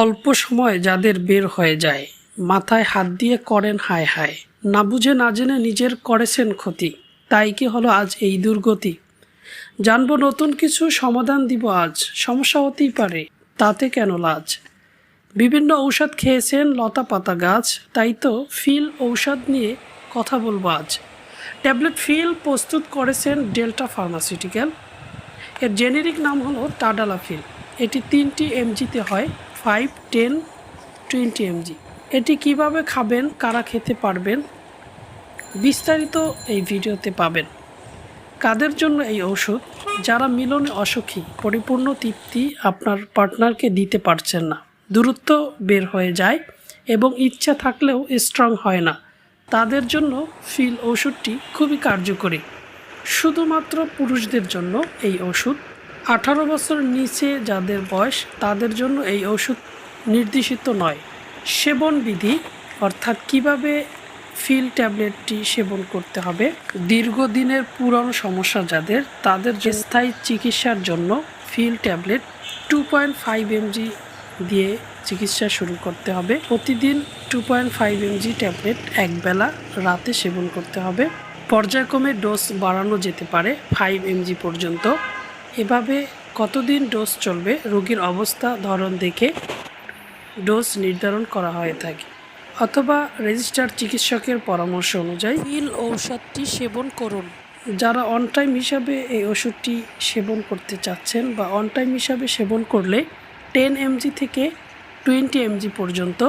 অল্প সময় যাদের বের হয়ে যায়, মাথায় হাত দিয়ে করেন হায় হায়, না বুঝে না জেনে নিজের করেছেন ক্ষতি, তাই কি হলো আজ এই দুর্গতি। জানবো নতুন কিছু, সমাধান দিব আজ, সমস্যা হতেই পারে তাতে কেন লাজ। বিভিন্ন ঔষধ খেয়েছেন লতা পাতা গাছ, তাই তো ফিল ঔষধ নিয়ে কথা বলবো আজ। ট্যাবলেট ফিল প্রস্তুত করেছেন ডেল্টা ফার্মাসিউটিক্যাল। এর জেনেরিক নাম হলো টাডালাফিল। এটি 3টি এমজিতে হয়, 5, 10, 20 এমজি। এটি কিভাবে খাবেন, কারা খেতে পারবেন, বিস্তারিত এই ভিডিওতে পাবেন। কাদের জন্য এই ওষুধ? যারা মিলনে অসুখী, পরিপূর্ণ তৃপ্তি আপনার পার্টনারকে দিতে পারছেন না, দূরত্ব বের হয়ে যায় এবং ইচ্ছা থাকলেও স্ট্রং হয় না, তাদের জন্য ফিল ওষুধটি খুবই কার্যকরী। শুধুমাত্র পুরুষদের জন্য এই ওষুধ। 18 বছর নিচে যাদের বয়স, তাদের জন্য এই ওষুধ নির্দেশিত নয়। সেবন বিধি অর্থাৎ কিভাবে ফিল ট্যাবলেটটি সেবন করতে হবে। দীর্ঘদিনের পুরনো সমস্যা যাদের, তাদের স্থায়ী চিকিৎসার জন্য ফিল ট্যাবলেট 2.5 এমজি দিয়ে চিকিৎসা শুরু করতে হবে। প্রতিদিন 2.5 এমজি ট্যাবলেট একবেলা রাতে সেবন করতে হবে। পর্যায়ক্রমে ডোজ বাড়ানো যেতে পারে 5 এমজি পর্যন্ত। এভাবে কতদিন ডোজ চলবে, রোগীর অবস্থা ধরন দেখে ডোজ নির্ধারণ করা হয়ে থাকে, অথবা রেজিস্টার্ড চিকিৎসকের পরামর্শ অনুযায়ী ফিল ঔষধটি সেবন করুন। যারা অন টাইম হিসাবে এই ওষুধটি সেবন করতে চাচ্ছেন বা অন টাইম হিসাবে সেবন করলে 10 এমজি থেকে 20 এমজি পর্যন্ত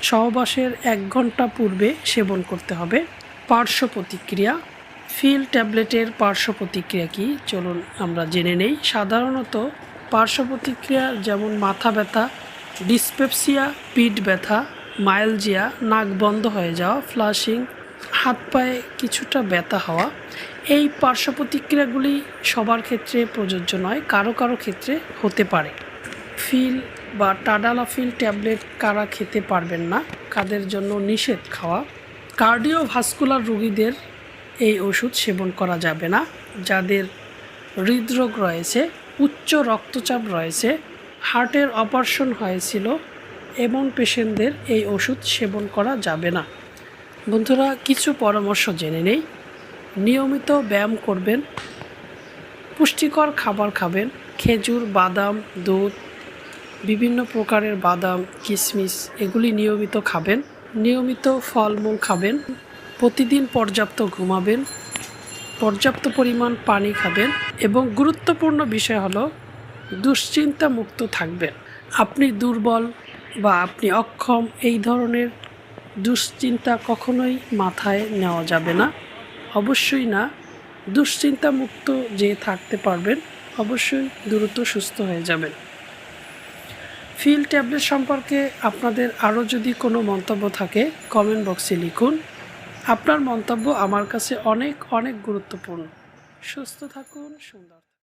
সহবাসের 1 ঘন্টা পূর্বে সেবন করতে হবে। পার্শ্ব প্রতিক্রিয়া, ফিল ট্যাবলেটের পার্শ্ব প্রতিক্রিয়া কী চলুন আমরা জেনে নেই। সাধারণত পার্শ্ব প্রতিক্রিয়া যেমন মাথা ব্যথা, ডিসপেপসিয়া, পিঠ ব্যথা, মায়ালজিয়া, নাক বন্ধ হয়ে যাওয়া, ফ্লাশিং, হাত পায়ে কিছুটা ব্যথা হওয়া। এই পার্শ্ব প্রতিক্রিয়াগুলি সবার ক্ষেত্রে প্রযোজ্য নয়, কারো কারো ক্ষেত্রে হতে পারে। ফিল বা টাডালাফিল ট্যাবলেট কারা খেতে পারবেন না, কাদের জন্য নিষেধ খাওয়া। কার্ডিওভাস্কুলার রোগীদের এই ওষুধ সেবন করা যাবে না। যাদের হৃদরোগ রয়েছে, উচ্চ রক্তচাপ রয়েছে, হার্টের অপারেশন হয়েছিল, এমন পেশেন্টদের এই ওষুধ সেবন করা যাবে না। বন্ধুরা, কিছু পরামর্শ জেনে নেই। নিয়মিত ব্যায়াম করবেন, পুষ্টিকর খাবার খাবেন, খেজুর, বাদাম, দুধ, বিভিন্ন প্রকারের বাদাম, কিশমিশ এগুলি নিয়মিত খাবেন। নিয়মিত ফলমূল খাবেন, প্রতিদিন পর্যাপ্ত ঘুমাবেন, পর্যাপ্ত পরিমাণ পানি খাবেন এবং গুরুত্বপূর্ণ বিষয় হলো দুশ্চিন্তা মুক্ত থাকবেন। আপনি দুর্বল বা আপনি অক্ষম এই ধরনের দুশ্চিন্তা কখনোই মাথায় নেওয়া যাবে না, অবশ্যই না। দুশ্চিন্তা মুক্ত যে থাকতে পারবেন, অবশ্যই দ্রুত সুস্থ হয়ে যাবেন। ফিল ট্যাবলেট সম্পর্কে আপনাদের আরও যদি কোনো মন্তব্য থাকে কমেন্ট বক্সে লিখুন। আপনার মন্তব্য আমার কাছে অনেক অনেক গুরুত্বপূর্ণ। সুস্থ থাকুন, সুন্দর থাকুন।